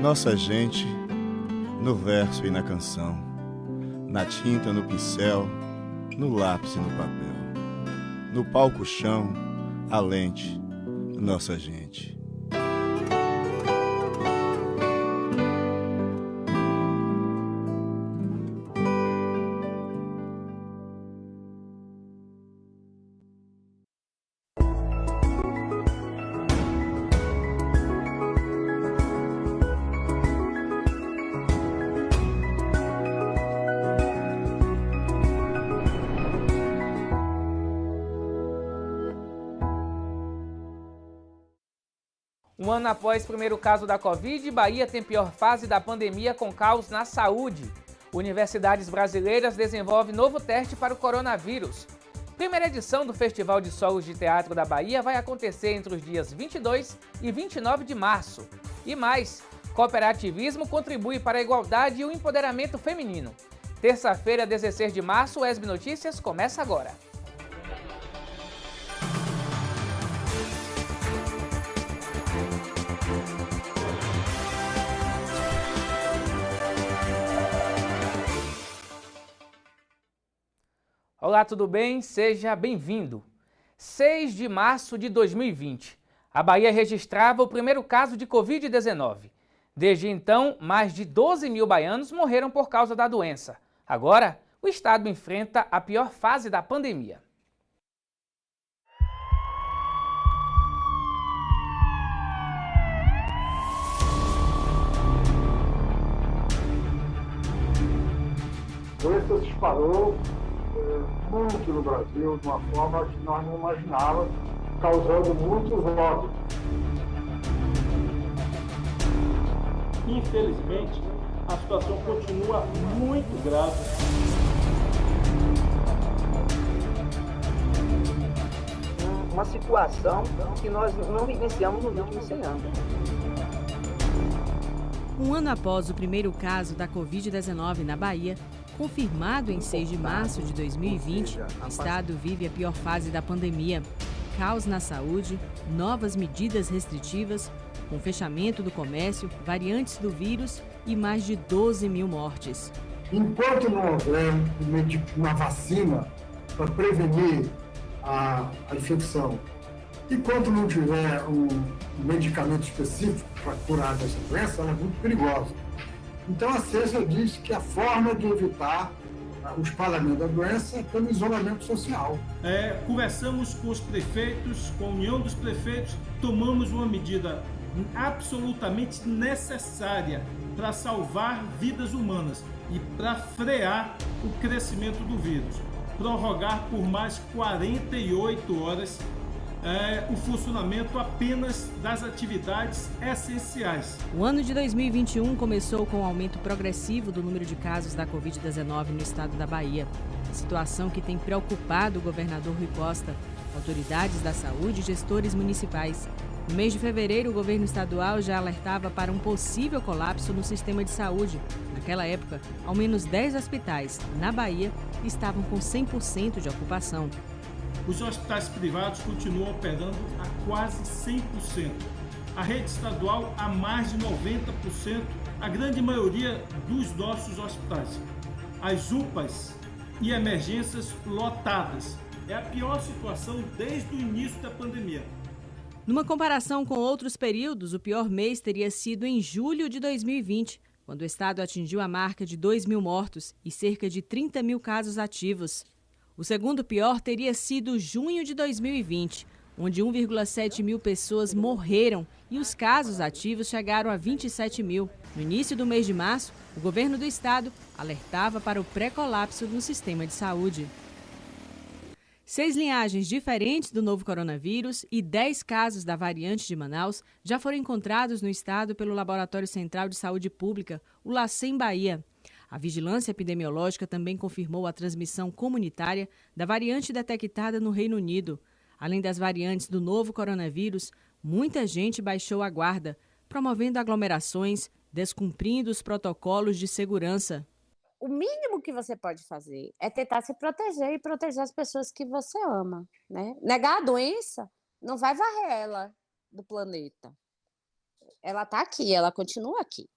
Nossa gente, no verso e na canção, na tinta, no pincel, no lápis e no papel, no palco chão, a lente, nossa gente. Um ano após o primeiro caso da Covid, Bahia tem pior fase da pandemia com caos na saúde. Universidades brasileiras desenvolvem novo teste para o coronavírus. Primeira edição do Festival de Solos de Teatro da Bahia vai acontecer entre os dias 22 e 29 de março. E mais, cooperativismo contribui para a igualdade e o empoderamento feminino. Terça-feira, 16 de março, o ESB Notícias começa agora. Olá, tudo bem? Seja bem-vindo. 6 de março de 2020. A Bahia registrava o primeiro caso de Covid-19. Desde então, mais de 12 mil baianos morreram por causa da doença. Agora, o estado enfrenta a pior fase da pandemia. A doença se disparou muito no Brasil, de uma forma que nós não imaginávamos, causando muitos óbitos. Infelizmente, a situação continua muito grave. Uma situação que nós não vivenciamos nos últimos 100 anos. Um ano após o primeiro caso da Covid-19 na Bahia, confirmado em 6 de março de 2020, o estado vive a pior fase da pandemia. Caos na saúde, novas medidas restritivas, com fechamento do comércio, variantes do vírus e mais de 12 mil mortes. Enquanto não houver uma vacina para prevenir a infecção, e quando não tiver um medicamento específico para curar dessa doença, ela é muito perigosa. Então, a ciência diz que a forma de evitar o espalhamento da doença é pelo isolamento social. Conversamos com os prefeitos, com a União dos Prefeitos, tomamos uma medida absolutamente necessária para salvar vidas humanas e para frear o crescimento do vírus. Prorrogar por mais 48 horas o funcionamento apenas das atividades essenciais. O ano de 2021 começou com o aumento progressivo do número de casos da Covid-19 no estado da Bahia. Situação que tem preocupado o governador Rui Costa, autoridades da saúde e gestores municipais. No mês de fevereiro, o governo estadual já alertava para um possível colapso no sistema de saúde. Naquela época, ao menos 10 hospitais na Bahia estavam com 100% de ocupação. Os hospitais privados continuam operando a quase 100%. A rede estadual a mais de 90%, a grande maioria dos nossos hospitais. As UPAs e emergências lotadas. É a pior situação desde o início da pandemia. Numa comparação com outros períodos, o pior mês teria sido em julho de 2020, quando o estado atingiu a marca de 2 mil mortos e cerca de 30 mil casos ativos. O segundo pior teria sido junho de 2020, onde 1,7 mil pessoas morreram e os casos ativos chegaram a 27 mil. No início do mês de março, o governo do estado alertava para o pré-colapso no sistema de saúde. 6 linhagens diferentes do novo coronavírus e 10 casos da variante de Manaus já foram encontrados no estado pelo Laboratório Central de Saúde Pública, o LACEN Bahia. A vigilância epidemiológica também confirmou a transmissão comunitária da variante detectada no Reino Unido. Além das variantes do novo coronavírus, muita gente baixou a guarda, promovendo aglomerações, descumprindo os protocolos de segurança. O mínimo que você pode fazer é tentar se proteger e proteger as pessoas que você ama, né? Negar a doença não vai varrer ela do planeta. ela está aqui, ela continua aqui.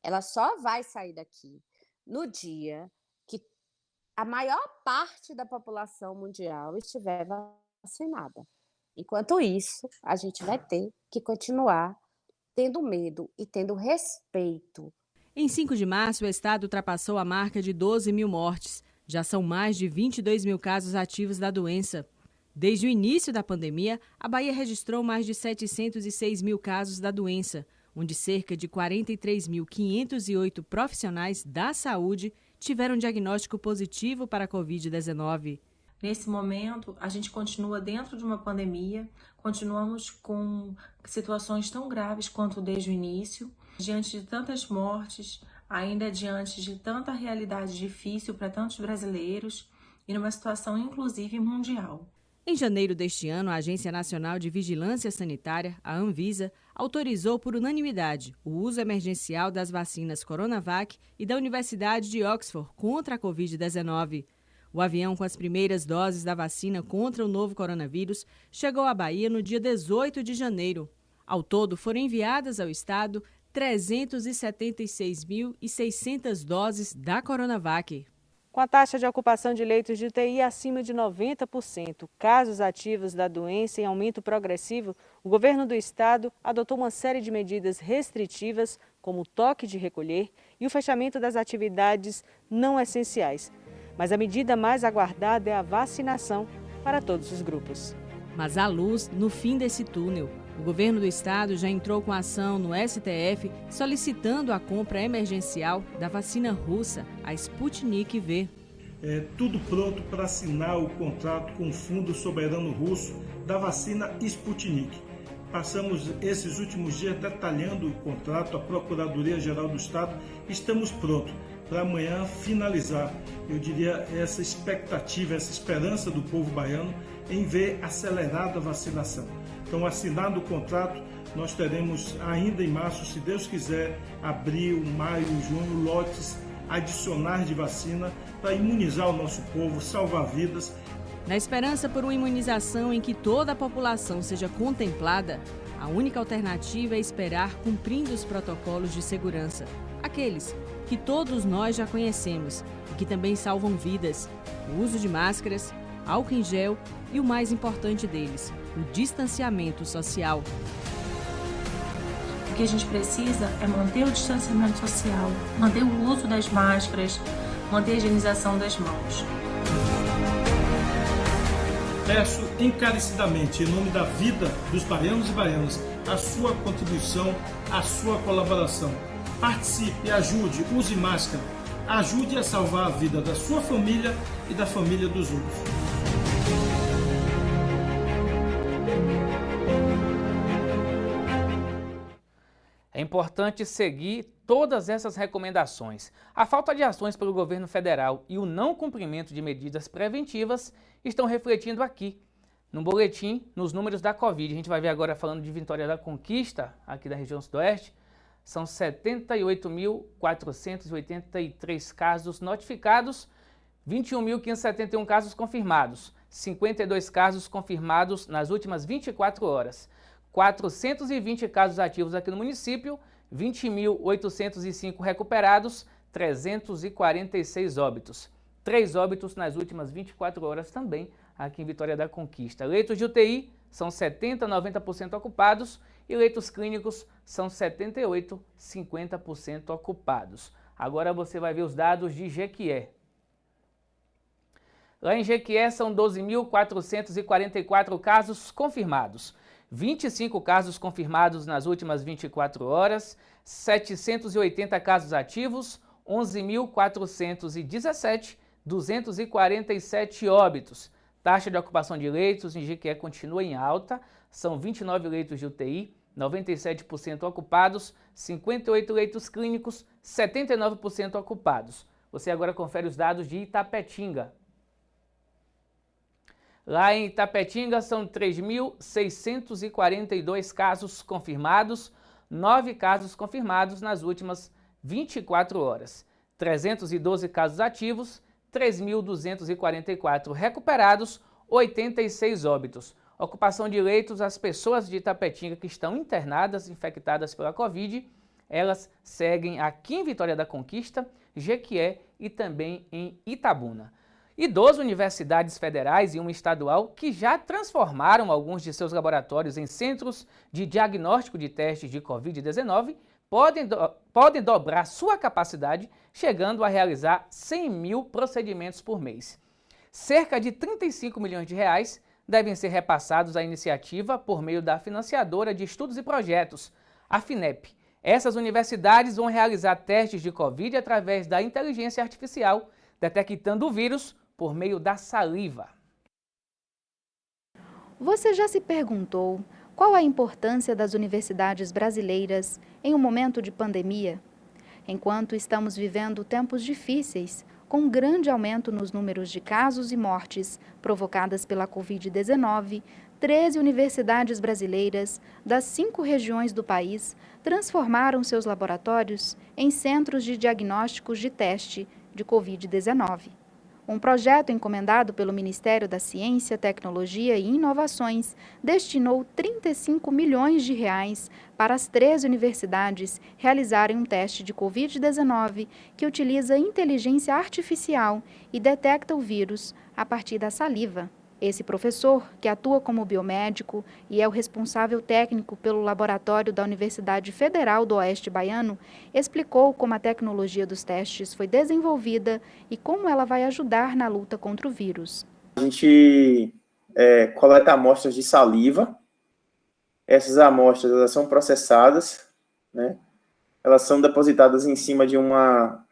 Ela só vai sair daqui no dia que a maior parte da população mundial estiver vacinada. Enquanto isso, a gente vai ter que continuar tendo medo e tendo respeito. Em 5 de março, o estado ultrapassou a marca de 12 mil mortes. Já são mais de 22 mil casos ativos da doença. Desde o início da pandemia, a Bahia registrou mais de 706 mil casos da doença, onde cerca de 43.508 profissionais da saúde tiveram diagnóstico positivo para a Covid-19. Nesse momento, a gente continua dentro de uma pandemia, continuamos com situações tão graves quanto desde o início, diante de tantas mortes, ainda diante de tanta realidade difícil para tantos brasileiros e numa situação inclusive mundial. Em janeiro deste ano, a Agência Nacional de Vigilância Sanitária, a Anvisa, autorizou por unanimidade o uso emergencial das vacinas Coronavac e da Universidade de Oxford contra a Covid-19. O avião com as primeiras doses da vacina contra o novo coronavírus chegou à Bahia no dia 18 de janeiro. Ao todo, foram enviadas ao estado 376.600 doses da Coronavac. Com a taxa de ocupação de leitos de UTI acima de 90%, casos ativos da doença em aumento progressivo, o governo do estado adotou uma série de medidas restritivas, como o toque de recolher e o fechamento das atividades não essenciais. Mas a medida mais aguardada é a vacinação para todos os grupos. Mas há luz no fim desse túnel. O governo do estado já entrou com ação no STF solicitando a compra emergencial da vacina russa, a Sputnik V. Tudo pronto para assinar o contrato com o Fundo Soberano Russo da vacina Sputnik. Passamos esses últimos dias detalhando o contrato, a Procuradoria-Geral do Estado, estamos prontos para amanhã finalizar, eu diria, essa expectativa, essa esperança do povo baiano em ver acelerada a vacinação. Então, assinado o contrato, nós teremos ainda em março, se Deus quiser, abril, maio, junho, lotes adicionais de vacina para imunizar o nosso povo, salvar vidas. Na esperança por uma imunização em que toda a população seja contemplada, a única alternativa é esperar cumprindo os protocolos de segurança. Aqueles que todos nós já conhecemos e que também salvam vidas. O uso de máscaras, álcool em gel e o mais importante deles, o distanciamento social. O que a gente precisa é manter o distanciamento social, manter o uso das máscaras, manter a higienização das mãos. Peço encarecidamente, em nome da vida dos baianos e baianas, a sua contribuição, a sua colaboração. Participe, ajude, use máscara, ajude a salvar a vida da sua família e da família dos outros. É importante seguir todas essas recomendações. A falta de ações pelo governo federal e o não cumprimento de medidas preventivas estão refletindo aqui, no boletim, nos números da Covid. A gente vai ver agora falando de Vitória da Conquista, aqui da região sudoeste. São 78.483 casos notificados, 21.571 casos confirmados, 52 casos confirmados nas últimas 24 horas. 420 casos ativos aqui no município, 20.805 recuperados, 346 óbitos. 3 óbitos nas últimas 24 horas também aqui em Vitória da Conquista. Leitos de UTI são 70% a 90% ocupados e leitos clínicos são 78% a 50% ocupados. Agora você vai ver os dados de Jequié. Lá em Jequié são 12.444 casos confirmados. 25 casos confirmados nas últimas 24 horas, 780 casos ativos, 11.417, 247 óbitos. Taxa de ocupação de leitos em Jequié continua em alta, são 29 leitos de UTI, 97% ocupados, 58 leitos clínicos, 79% ocupados. Você agora confere os dados de Itapetinga. Lá em Itapetinga são 3.642 casos confirmados, 9 casos confirmados nas últimas 24 horas, 312 casos ativos, 3.244 recuperados, 86 óbitos. Ocupação de leitos, as pessoas de Itapetinga que estão internadas, infectadas pela Covid, elas seguem aqui em Vitória da Conquista, Jequié e também em Itabuna. E 12 universidades federais e uma estadual que já transformaram alguns de seus laboratórios em centros de diagnóstico de testes de Covid-19 podem dobrar sua capacidade, chegando a realizar 100 mil procedimentos por mês. Cerca de 35 milhões de reais devem ser repassados à iniciativa por meio da financiadora de estudos e projetos, a FINEP. Essas universidades vão realizar testes de Covid através da inteligência artificial, detectando o vírus por meio da saliva. Você já se perguntou qual a importância das universidades brasileiras em um momento de pandemia? Enquanto estamos vivendo tempos difíceis, com um grande aumento nos números de casos e mortes provocadas pela Covid-19, 13 universidades brasileiras das 5 regiões do país transformaram seus laboratórios em centros de diagnósticos de teste de Covid-19. Um projeto encomendado pelo Ministério da Ciência, Tecnologia e Inovações destinou 35 milhões de reais para as 13 universidades realizarem um teste de Covid-19 que utiliza inteligência artificial e detecta o vírus a partir da saliva. Esse professor, que atua como biomédico e é o responsável técnico pelo laboratório da Universidade Federal do Oeste Baiano, explicou como a tecnologia dos testes foi desenvolvida e como ela vai ajudar na luta contra o vírus. A gente coleta amostras de saliva. Essas amostras elas são processadas, né? Elas são depositadas em cima de uma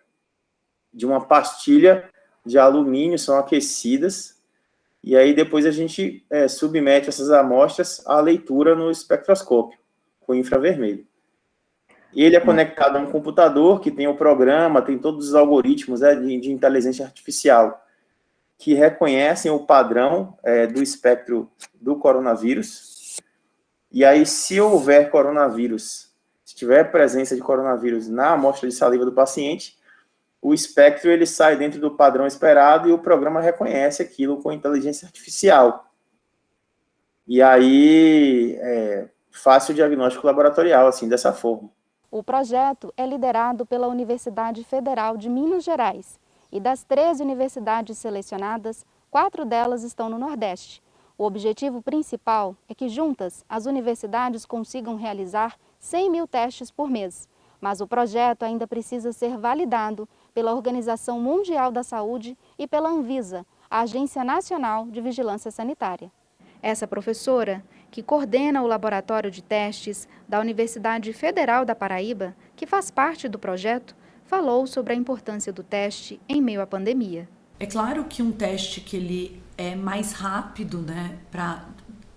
pastilha de alumínio, são aquecidas. E aí depois a gente submete essas amostras à leitura no espectroscópio, com infravermelho. Ele é conectado a um computador que tem o programa, tem todos os algoritmos de inteligência artificial que reconhecem o padrão do espectro do coronavírus. E aí, se houver coronavírus, se tiver presença de coronavírus na amostra de saliva do paciente, o espectro ele sai dentro do padrão esperado e o programa reconhece aquilo com inteligência artificial. E aí faz o diagnóstico laboratorial, assim, dessa forma. O projeto é liderado pela Universidade Federal de Minas Gerais e das 13 universidades selecionadas, 4 delas estão no Nordeste. O objetivo principal é que juntas as universidades consigam realizar 100 mil testes por mês. Mas o projeto ainda precisa ser validado pela Organização Mundial da Saúde e pela Anvisa, a Agência Nacional de Vigilância Sanitária. Essa professora, que coordena o laboratório de testes da Universidade Federal da Paraíba, que faz parte do projeto, falou sobre a importância do teste em meio à pandemia. É claro que um teste que ele é mais rápido, né, para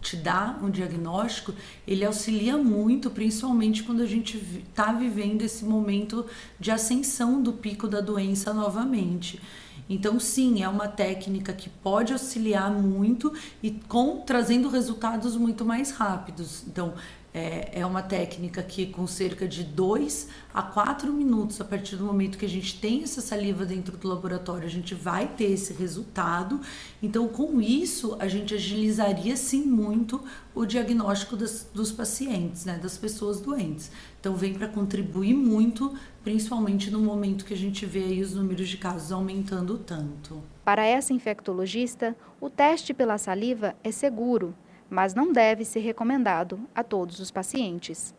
te dar um diagnóstico, ele auxilia muito, principalmente quando a gente está vivendo esse momento de ascensão do pico da doença novamente. Então, sim, é uma técnica que pode auxiliar muito e trazendo resultados muito mais rápidos. Então, é uma técnica que com cerca de 2 a 4 minutos, a partir do momento que a gente tem essa saliva dentro do laboratório, a gente vai ter esse resultado. Então, com isso, a gente agilizaria sim muito o diagnóstico dos pacientes, né, das pessoas doentes. Então, vem para contribuir muito, principalmente no momento que a gente vê aí os números de casos aumentando tanto. Para essa infectologista, o teste pela saliva é seguro, mas não deve ser recomendado a todos os pacientes.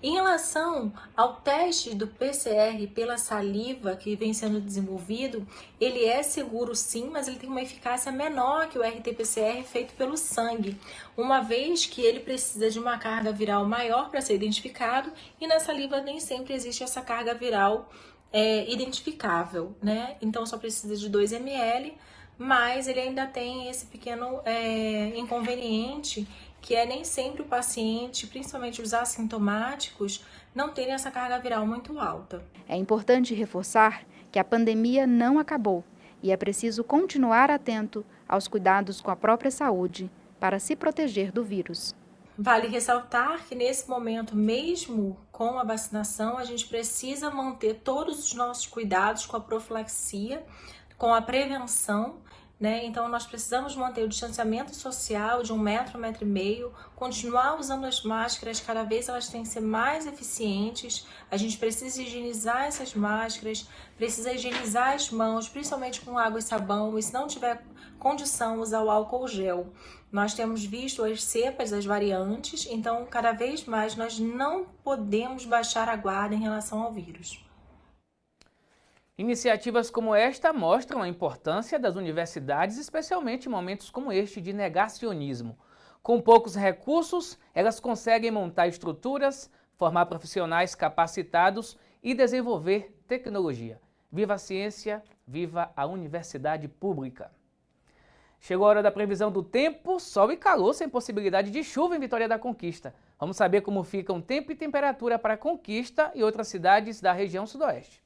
Em relação ao teste do PCR pela saliva que vem sendo desenvolvido, ele é seguro sim, mas ele tem uma eficácia menor que o RT-PCR feito pelo sangue, uma vez que ele precisa de uma carga viral maior para ser identificado e na saliva nem sempre existe essa carga viral identificável, né? Então só precisa de 2 ml, mas ele ainda tem esse pequeno inconveniente, que é nem sempre o paciente, principalmente os assintomáticos, não terem essa carga viral muito alta. É importante reforçar que a pandemia não acabou e é preciso continuar atento aos cuidados com a própria saúde para se proteger do vírus. Vale ressaltar que nesse momento, mesmo com a vacinação, a gente precisa manter todos os nossos cuidados com a profilaxia, com a prevenção, né? Então nós precisamos manter o distanciamento social de 1 metro, 1,5 metro, continuar usando as máscaras, cada vez elas têm que ser mais eficientes, a gente precisa higienizar essas máscaras, precisa higienizar as mãos, principalmente com água e sabão, e se não tiver condição, usar o álcool gel. Nós temos visto as cepas, as variantes, então cada vez mais nós não podemos baixar a guarda em relação ao vírus. Iniciativas como esta mostram a importância das universidades, especialmente em momentos como este de negacionismo. Com poucos recursos, elas conseguem montar estruturas, formar profissionais capacitados e desenvolver tecnologia. Viva a ciência, viva a universidade pública. Chegou a hora da previsão do tempo, sol e calor sem possibilidade de chuva em Vitória da Conquista. Vamos saber como ficam tempo e temperatura para Conquista e outras cidades da região sudoeste.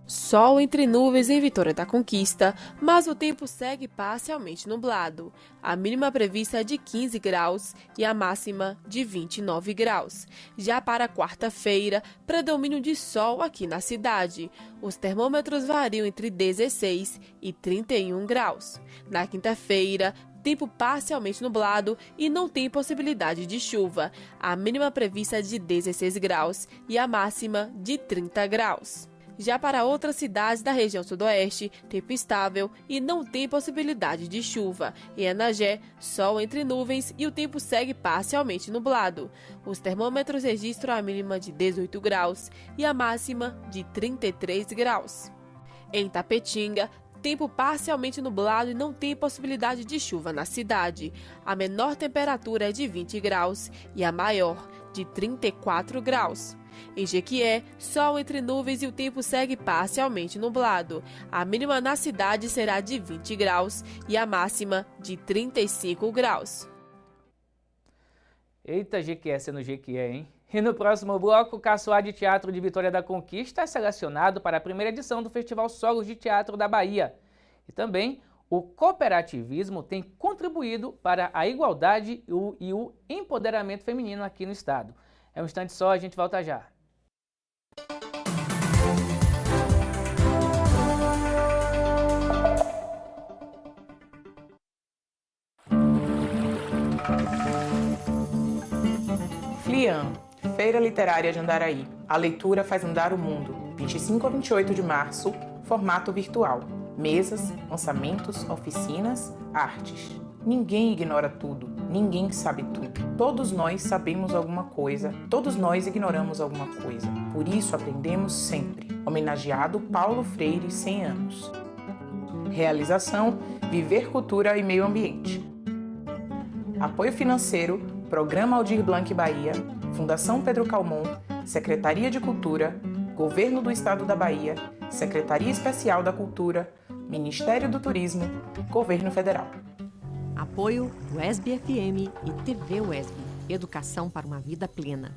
Sol entre nuvens em Vitória da Conquista, mas o tempo segue parcialmente nublado. A mínima prevista é de 15 graus e a máxima de 29 graus. Já para quarta-feira, predomínio de sol aqui na cidade. Os termômetros variam entre 16 e 31 graus. Na quinta-feira, tempo parcialmente nublado e não tem possibilidade de chuva. A mínima prevista é de 16 graus e a máxima de 30 graus. Já para outras cidades da região sudoeste, tempo estável e não tem possibilidade de chuva. Em Anagé, sol entre nuvens e o tempo segue parcialmente nublado. Os termômetros registram a mínima de 18 graus e a máxima de 33 graus. Em Tapetinga, tempo parcialmente nublado e não tem possibilidade de chuva na cidade. A menor temperatura é de 20 graus e a maior de 34 graus. Em Jequié, sol entre nuvens e o tempo segue parcialmente nublado. A mínima na cidade será de 20 graus e a máxima de 35 graus. Eita, Jequié sendo Jequié, hein? E no próximo bloco, o Caçoar de Teatro de Vitória da Conquista é selecionado para a primeira edição do Festival Solos de Teatro da Bahia. E também o cooperativismo tem contribuído para a igualdade e o empoderamento feminino aqui no estado. É um instante só, a gente volta já. FLIAN, Feira Literária de Andaraí. A leitura faz andar o mundo. 25 a 28 de março, formato virtual. Mesas, lançamentos, oficinas, artes. Ninguém ignora tudo, ninguém sabe tudo. Todos nós sabemos alguma coisa, todos nós ignoramos alguma coisa. Por isso aprendemos sempre. Homenageado Paulo Freire, 100 anos. Realização: Viver Cultura e Meio Ambiente. Apoio financeiro: Programa Aldir Blanc Bahia, Fundação Pedro Calmon, Secretaria de Cultura, Governo do Estado da Bahia, Secretaria Especial da Cultura, Ministério do Turismo, Governo Federal. Apoio UESB-FM e TV UESB. Educação para uma vida plena.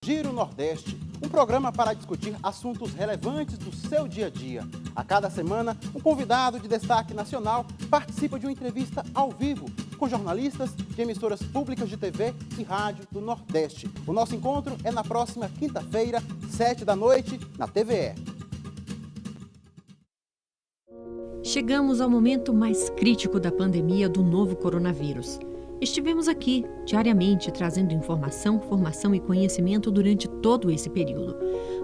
Giro Nordeste, um programa para discutir assuntos relevantes do seu dia a dia. A cada semana, um convidado de destaque nacional participa de uma entrevista ao vivo com jornalistas de emissoras públicas de TV e rádio do Nordeste. O nosso encontro é na próxima quinta-feira, 7 da noite, na TVE. Chegamos ao momento mais crítico da pandemia do novo coronavírus. Estivemos aqui, diariamente, trazendo informação, formação e conhecimento durante todo esse período.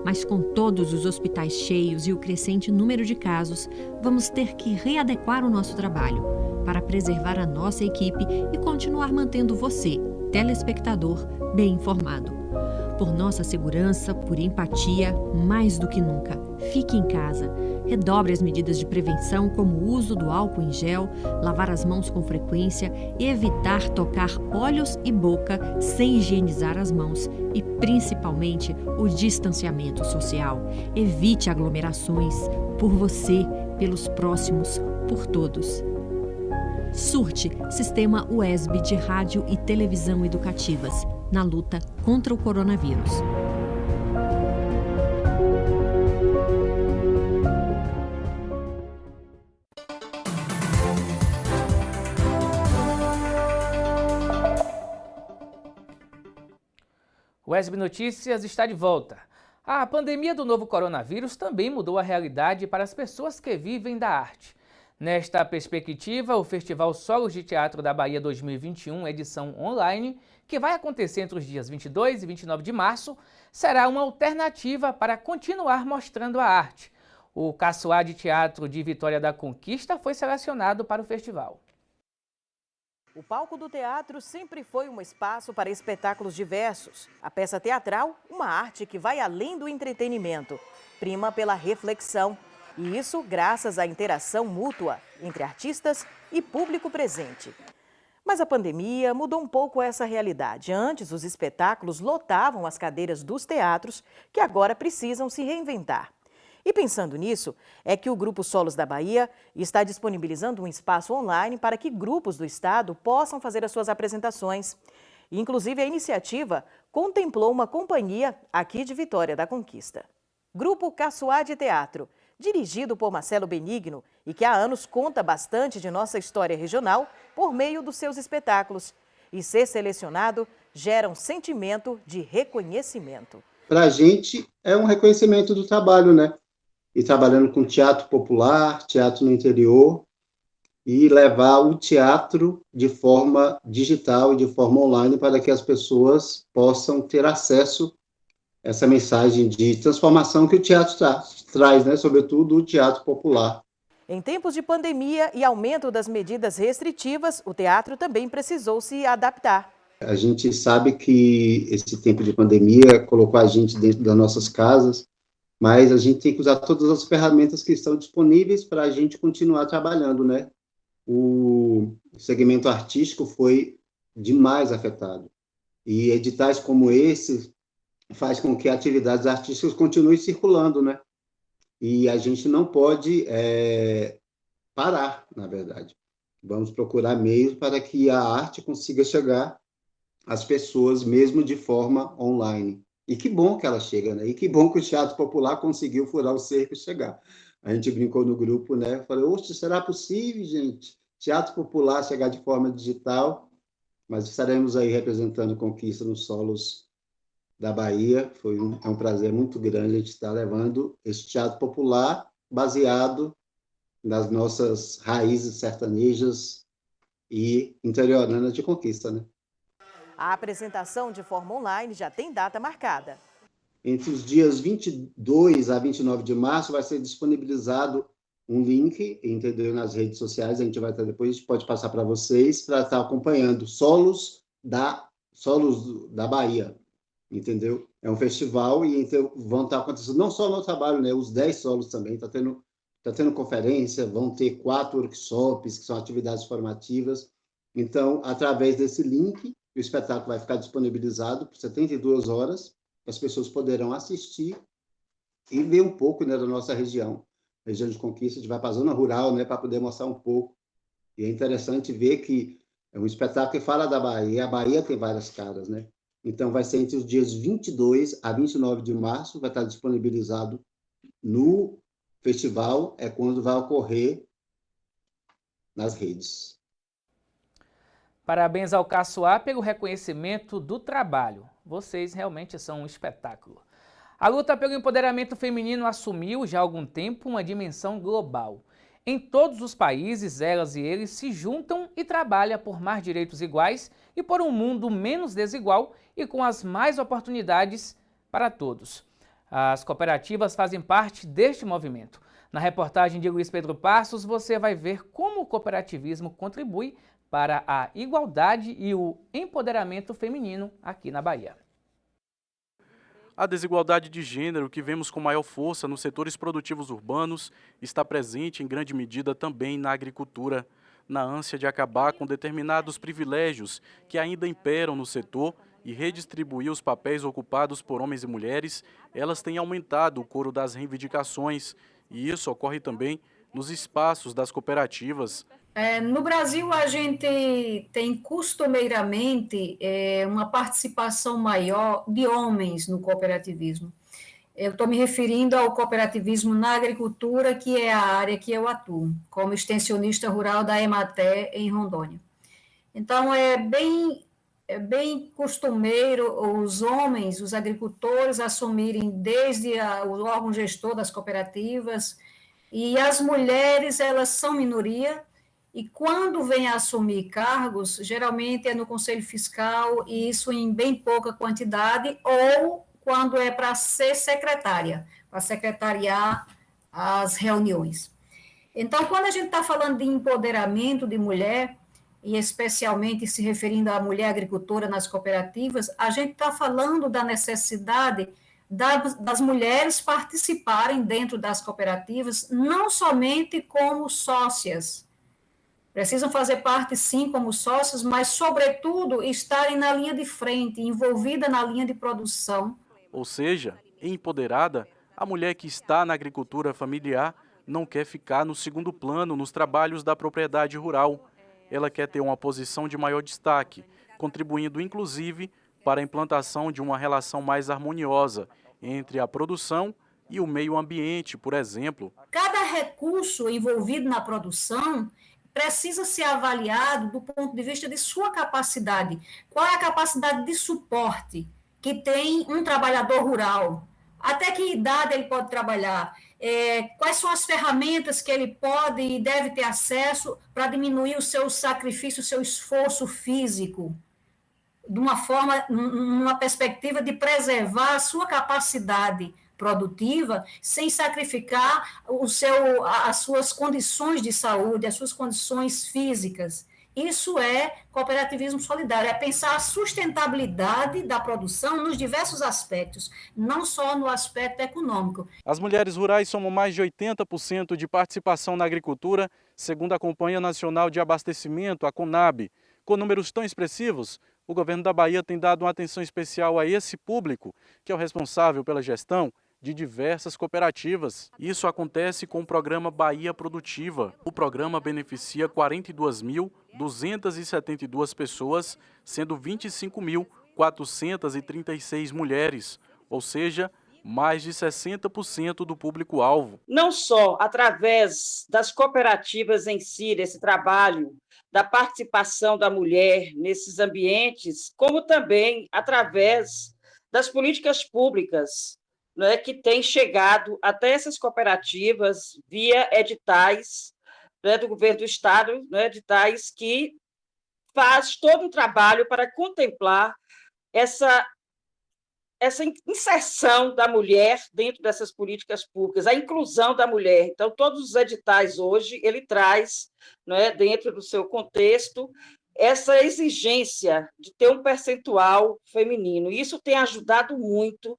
Mas com todos os hospitais cheios e o crescente número de casos, vamos ter que readequar o nosso trabalho para preservar a nossa equipe e continuar mantendo você, telespectador, bem informado. Por nossa segurança, por empatia, mais do que nunca, fique em casa. Redobre as medidas de prevenção, como o uso do álcool em gel, lavar as mãos com frequência, evitar tocar olhos e boca sem higienizar as mãos e, principalmente, o distanciamento social. Evite aglomerações, por você, pelos próximos, por todos. Surte, Sistema UESB de Rádio e Televisão Educativas, na luta contra o coronavírus. O SB Notícias está de volta. A pandemia do novo coronavírus também mudou a realidade para as pessoas que vivem da arte. Nesta perspectiva, o Festival Solos de Teatro da Bahia 2021, edição online, que vai acontecer entre os dias 22 e 29 de março, será uma alternativa para continuar mostrando a arte. O Caçoar de Teatro de Vitória da Conquista foi selecionado para o festival. O palco do teatro sempre foi um espaço para espetáculos diversos. A peça teatral, uma arte que vai além do entretenimento, prima pela reflexão. E isso graças à interação mútua entre artistas e público presente. Mas a pandemia mudou um pouco essa realidade. Antes, os espetáculos lotavam as cadeiras dos teatros, que agora precisam se reinventar. E pensando nisso, é que o Grupo Solos da Bahia está disponibilizando um espaço online para que grupos do estado possam fazer as suas apresentações. Inclusive, a iniciativa contemplou uma companhia aqui de Vitória da Conquista. Grupo Caçoar de Teatro, dirigido por Marcelo Benigno e que há anos conta bastante de nossa história regional por meio dos seus espetáculos. E ser selecionado gera um sentimento de reconhecimento. Para a gente é um reconhecimento do trabalho, né? E trabalhando com teatro popular, teatro no interior, e levar o teatro de forma digital e de forma online para que as pessoas possam ter acesso a essa mensagem de transformação que o teatro traz, né? Sobretudo o teatro popular. Em tempos de pandemia e aumento das medidas restritivas, o teatro também precisou se adaptar. A gente sabe que esse tempo de pandemia colocou a gente dentro das nossas casas, mas a gente tem que usar todas as ferramentas que estão disponíveis para a gente continuar trabalhando, né? O segmento artístico foi demais afetado. E editais como esse faz com que atividades artísticas continuem circulando, né? E a gente não pode parar, na verdade. Vamos procurar meios para que a arte consiga chegar às pessoas, mesmo de forma online. E que bom que ela chega, né? E que bom que o teatro popular conseguiu furar o cerco e chegar. A gente brincou no grupo, né? Falei, oxe, será possível, gente? Teatro popular chegar de forma digital? Mas estaremos aí representando Conquista nos Solos da Bahia. É um prazer muito grande a gente estar levando esse teatro popular baseado nas nossas raízes sertanejas e interioranas de Conquista, né? A apresentação de forma online já tem data marcada. Entre os dias 22 a 29 de março vai ser disponibilizado um link, entendeu, nas redes sociais, a gente vai estar depois, a gente pode passar para vocês, para estar acompanhando Solos da Bahia, entendeu? É um festival e então, vão estar acontecendo não só no trabalho, né, os 10 solos também, está tendo conferência, vão ter 4 workshops, que são atividades formativas. Então, através desse link, o espetáculo vai ficar disponibilizado por 72 horas, as pessoas poderão assistir e ver um pouco, né, da nossa região de Conquista. A gente vai para a zona rural, né, para poder mostrar um pouco. E é interessante ver que é um espetáculo que fala da Bahia, e a Bahia tem várias caras, né? Então, vai ser entre os dias 22 a 29 de março, vai estar disponibilizado no festival, é quando vai ocorrer nas redes. Parabéns ao Caçoar pelo reconhecimento do trabalho. Vocês realmente são um espetáculo. A luta pelo empoderamento feminino assumiu já há algum tempo uma dimensão global. Em todos os países, elas e eles se juntam e trabalham por mais direitos iguais e por um mundo menos desigual e com as mais oportunidades para todos. As cooperativas fazem parte deste movimento. Na reportagem de Luiz Pedro Passos, você vai ver como o cooperativismo contribui para a igualdade e o empoderamento feminino aqui na Bahia. A desigualdade de gênero, que vemos com maior força nos setores produtivos urbanos, está presente em grande medida também na agricultura. Na ânsia de acabar com determinados privilégios que ainda imperam no setor e redistribuir os papéis ocupados por homens e mulheres, elas têm aumentado o coro das reivindicações, e isso ocorre também nos espaços das cooperativas. No Brasil, a gente tem costumeiramente uma participação maior de homens no cooperativismo. Eu estou me referindo ao cooperativismo na agricultura, que é a área que eu atuo, como extensionista rural da Emater em Rondônia. Então, é bem é bem costumeiro os homens, os agricultores, assumirem desde o órgão gestor das cooperativas, e as mulheres, elas são minoria, e quando vêm a assumir cargos, geralmente é no Conselho Fiscal, e isso em bem pouca quantidade, ou quando é para ser secretária, para secretariar as reuniões. Então, quando a gente está falando de empoderamento de mulher, e especialmente se referindo à mulher agricultora nas cooperativas, a gente está falando da necessidade das mulheres participarem dentro das cooperativas, não somente como sócias, precisam fazer parte sim como sócias, mas sobretudo estarem na linha de frente, envolvida na linha de produção. Ou seja, empoderada, a mulher que está na agricultura familiar não quer ficar no segundo plano nos trabalhos da propriedade rural. Ela quer ter uma posição de maior destaque, contribuindo inclusive para a implantação de uma relação mais harmoniosa entre a produção e o meio ambiente, por exemplo. Cada recurso envolvido na produção precisa ser avaliado do ponto de vista de sua capacidade. Qual é a capacidade de suporte que tem um trabalhador rural? Até que idade ele pode trabalhar? Quais são as ferramentas que ele pode e deve ter acesso para diminuir o seu sacrifício, o seu esforço físico, de uma forma, numa perspectiva de preservar a sua capacidade produtiva, sem sacrificar as suas condições de saúde, as suas condições físicas. Isso é cooperativismo solidário, é pensar a sustentabilidade da produção nos diversos aspectos, não só no aspecto econômico. As mulheres rurais somam mais de 80% de participação na agricultura, segundo a Companhia Nacional de Abastecimento, a CONAB. Com números tão expressivos, o governo da Bahia tem dado uma atenção especial a esse público, que é o responsável pela gestão de diversas cooperativas. Isso acontece com o programa Bahia Produtiva. O programa beneficia 42.272 pessoas, sendo 25.436 mulheres, ou seja, mais de 60% do público-alvo. Não só através das cooperativas em si, desse trabalho, da participação da mulher nesses ambientes, como também através das políticas públicas, né, que têm chegado até essas cooperativas via editais, né, do governo do Estado, né, editais que faz todo um trabalho para contemplar essa inserção da mulher dentro dessas políticas públicas, a inclusão da mulher. Então, todos os editais hoje, ele traz, né, dentro do seu contexto, essa exigência de ter um percentual feminino. Isso tem ajudado muito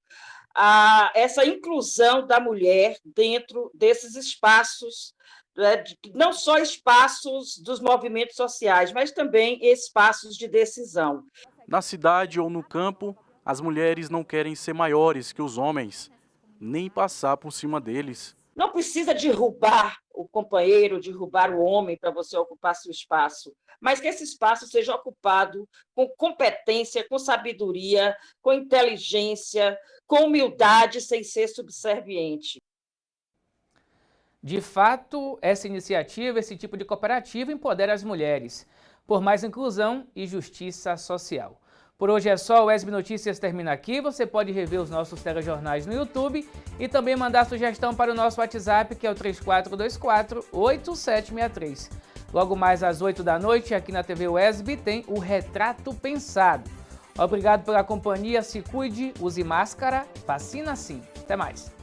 a essa inclusão da mulher dentro desses espaços, né, não só espaços dos movimentos sociais, mas também espaços de decisão. Na cidade ou no campo, as mulheres não querem ser maiores que os homens, nem passar por cima deles. Não precisa derrubar o companheiro, derrubar o homem para você ocupar seu espaço, mas que esse espaço seja ocupado com competência, com sabedoria, com inteligência, com humildade, sem ser subserviente. De fato, essa iniciativa, esse tipo de cooperativa empodera as mulheres por mais inclusão e justiça social. Por hoje é só, o ESB Notícias termina aqui. Você pode rever os nossos telejornais no YouTube e também mandar sugestão para o nosso WhatsApp, que é o 3424-8763. Logo mais às 8 da noite, aqui na TV UESB, tem o Retrato Pensado. Obrigado pela companhia, se cuide, use máscara, vacina sim. Até mais.